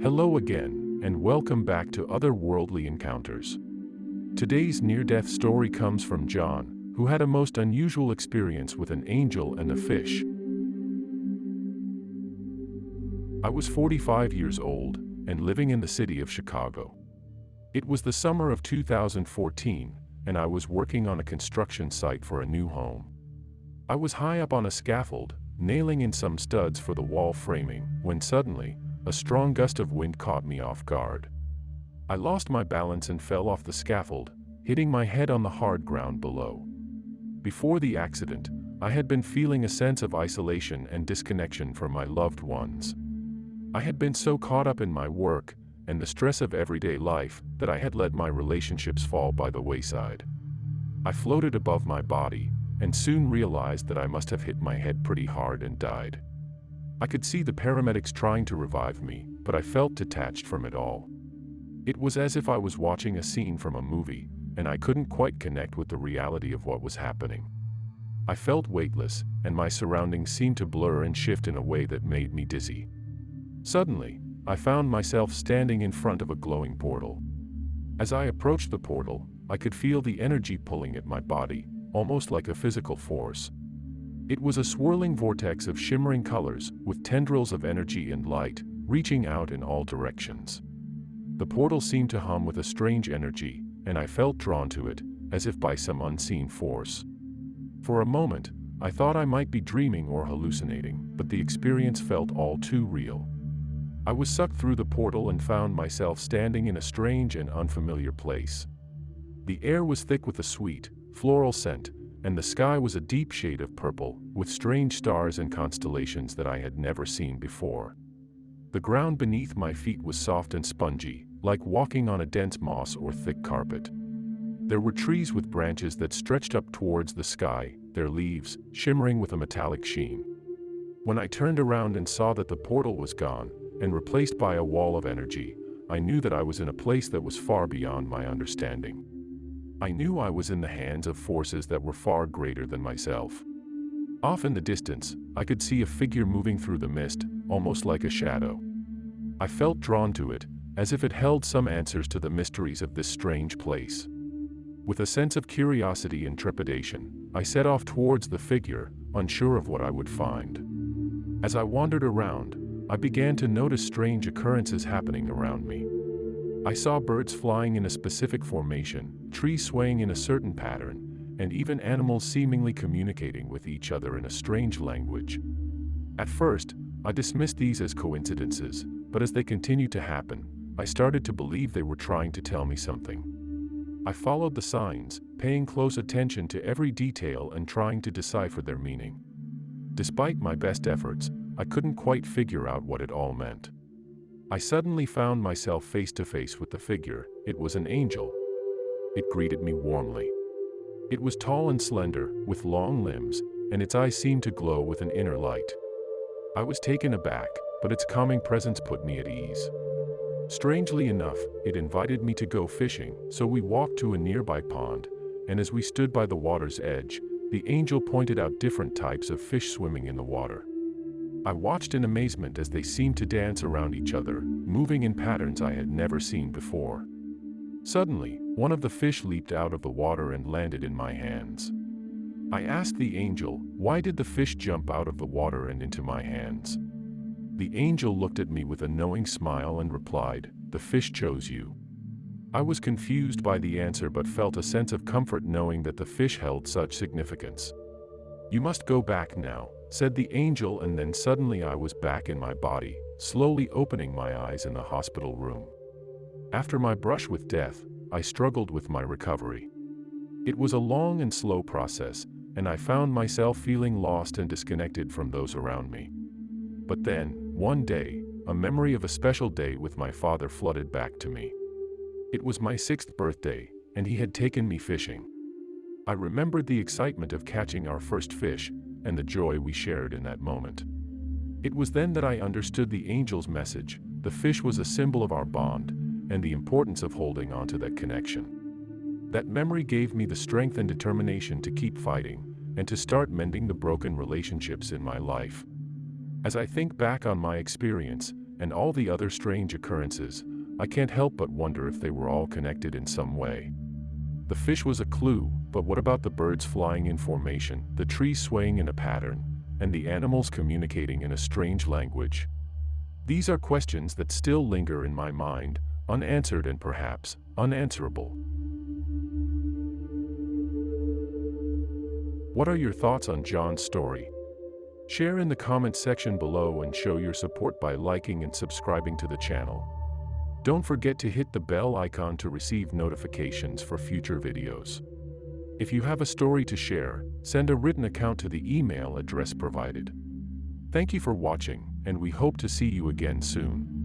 Hello again, and welcome back to Otherworldly Encounters. Today's near-death story comes from John, who had a most unusual experience with an angel and a fish. I was 45 years old, and living in the city of Chicago. It was the summer of 2014, and I was working on a construction site for a new home. I was high up on a scaffold, nailing in some studs for the wall framing, when suddenly, a strong gust of wind caught me off guard. I lost my balance and fell off the scaffold, hitting my head on the hard ground below. Before the accident, I had been feeling a sense of isolation and disconnection from my loved ones. I had been so caught up in my work and the stress of everyday life that I had let my relationships fall by the wayside. I floated above my body and soon realized that I must have hit my head pretty hard and died. I could see the paramedics trying to revive me, but I felt detached from it all. It was as if I was watching a scene from a movie, and I couldn't quite connect with the reality of what was happening. I felt weightless, and my surroundings seemed to blur and shift in a way that made me dizzy. Suddenly, I found myself standing in front of a glowing portal. As I approached the portal, I could feel the energy pulling at my body, almost like a physical force. It was a swirling vortex of shimmering colors, with tendrils of energy and light, reaching out in all directions. The portal seemed to hum with a strange energy, and I felt drawn to it, as if by some unseen force. For a moment, I thought I might be dreaming or hallucinating, but the experience felt all too real. I was sucked through the portal and found myself standing in a strange and unfamiliar place. The air was thick with a sweet, floral scent, and the sky was a deep shade of purple, with strange stars and constellations that I had never seen before. The ground beneath my feet was soft and spongy, like walking on a dense moss or thick carpet. There were trees with branches that stretched up towards the sky, their leaves shimmering with a metallic sheen. When I turned around and saw that the portal was gone, and replaced by a wall of energy, I knew that I was in a place that was far beyond my understanding. I knew I was in the hands of forces that were far greater than myself. Off in the distance, I could see a figure moving through the mist, almost like a shadow. I felt drawn to it, as if it held some answers to the mysteries of this strange place. With a sense of curiosity and trepidation, I set off towards the figure, unsure of what I would find. As I wandered around, I began to notice strange occurrences happening around me. I saw birds flying in a specific formation, trees swaying in a certain pattern, and even animals seemingly communicating with each other in a strange language. At first, I dismissed these as coincidences, but as they continued to happen, I started to believe they were trying to tell me something. I followed the signs, paying close attention to every detail and trying to decipher their meaning. Despite my best efforts, I couldn't quite figure out what it all meant. I suddenly found myself face to face with the figure. It was an angel. It greeted me warmly. It was tall and slender, with long limbs, and its eyes seemed to glow with an inner light. I was taken aback, but its calming presence put me at ease. Strangely enough, it invited me to go fishing, so we walked to a nearby pond, and as we stood by the water's edge, the angel pointed out different types of fish swimming in the water. I watched in amazement as they seemed to dance around each other, moving in patterns I had never seen before. Suddenly, one of the fish leaped out of the water and landed in my hands. I asked the angel, why did the fish jump out of the water and into my hands? The angel looked at me with a knowing smile and replied, "The fish chose you." I was confused by the answer but felt a sense of comfort knowing that the fish held such significance. "You must go back now," said the angel, and then suddenly I was back in my body, slowly opening my eyes in the hospital room. After my brush with death, I struggled with my recovery. It was a long and slow process, and I found myself feeling lost and disconnected from those around me. But then, one day, a memory of a special day with my father flooded back to me. It was my 6th birthday, and he had taken me fishing. I remembered the excitement of catching our first fish, and the joy we shared in that moment. It was then that I understood the angel's message. The fish was a symbol of our bond, and the importance of holding on to that connection. That memory gave me the strength and determination to keep fighting, and to start mending the broken relationships in my life. As I think back on my experience, and all the other strange occurrences, I can't help but wonder if they were all connected in some way. The fish was a clue, but what about the birds flying in formation, the trees swaying in a pattern, and the animals communicating in a strange language? These are questions that still linger in my mind, unanswered and perhaps unanswerable. What are your thoughts on John's story? Share in the comment section below and show your support by liking and subscribing to the channel. Don't forget to hit the bell icon to receive notifications for future videos. If you have a story to share, send a written account to the email address provided. Thank you for watching, and we hope to see you again soon.